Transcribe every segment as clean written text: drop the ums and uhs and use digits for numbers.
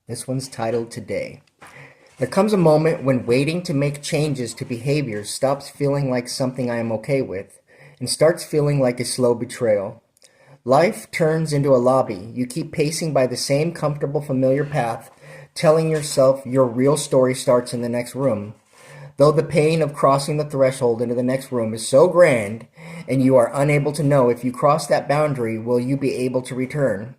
This one's titled Today. There comes a moment when waiting to make changes to behaviors stops feeling like something I am okay with and starts feeling like a slow betrayal. Life turns into a lobby. You keep pacing by the same comfortable, familiar path, telling yourself your real story starts in the next room. Though the pain of crossing the threshold into the next room is so grand, and you are unable to know if you cross that boundary, will you be able to return?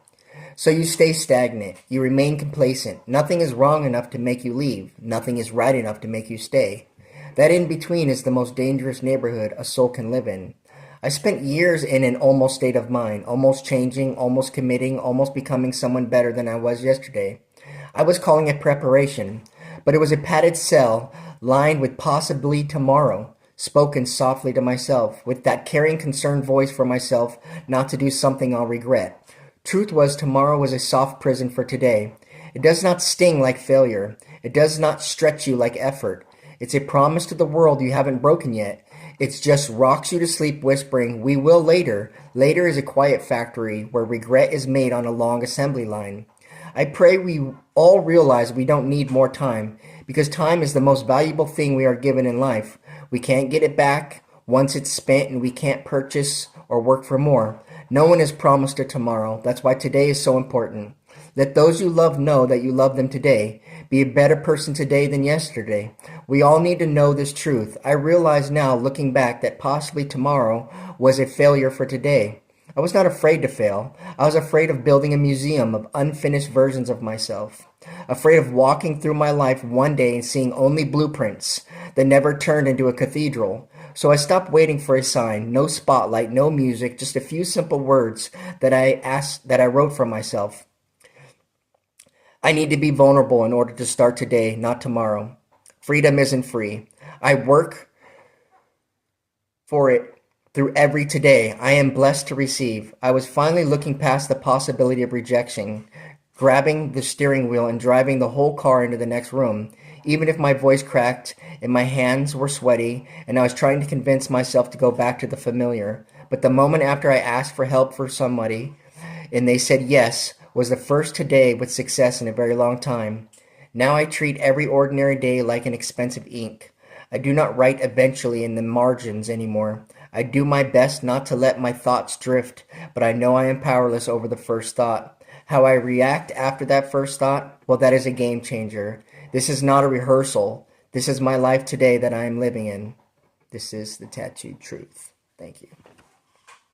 So you stay stagnant. You remain complacent. Nothing is wrong enough to make you leave. Nothing is right enough to make you stay. That in between is the most dangerous neighborhood a soul can live in. I spent years in an almost state of mind, almost changing, almost committing, almost becoming someone better than I was yesterday. I was calling it preparation, but it was a padded cell lined with possibly tomorrow, spoken softly to myself, with that caring, concerned voice for myself not to do something I'll regret. Truth was, tomorrow was a soft prison for today. It does not sting like failure. It does not stretch you like effort. It's a promise to the world you haven't broken yet. It just rocks you to sleep whispering, "We will later." Later is a quiet factory where regret is made on a long assembly line. I pray we all realize we don't need more time, because time is the most valuable thing we are given in life. We can't get it back once it's spent, and we can't purchase or work for more. No one is promised a tomorrow. That's why today is so important. Let those you love know that you love them today. Be a better person today than yesterday. We all need to know this truth. I realize now, looking back, that possibly tomorrow was a failure for today. I was not afraid to fail. I was afraid of building a museum of unfinished versions of myself. Afraid of walking through my life one day and seeing only blueprints that never turned into a cathedral. So I stopped waiting for a sign, no spotlight, no music, just a few simple words that I wrote for myself. I need to be vulnerable in order to start today, not tomorrow. Freedom isn't free. I work for it through every today. I am blessed to receive. I was finally looking past the possibility of rejection, grabbing the steering wheel and driving the whole car into the next room. Even if my voice cracked and my hands were sweaty and I was trying to convince myself to go back to the familiar. But the moment after I asked for help for somebody and they said yes was the first today with success in a very long time. Now I treat every ordinary day like an expensive ink. I do not write eventually in the margins anymore. I do my best not to let my thoughts drift, but I know I am powerless over the first thought. How I react after that first thought, well, that is a game changer. This is not a rehearsal. This is my life today that I am living in. This is the tattooed truth. Thank you.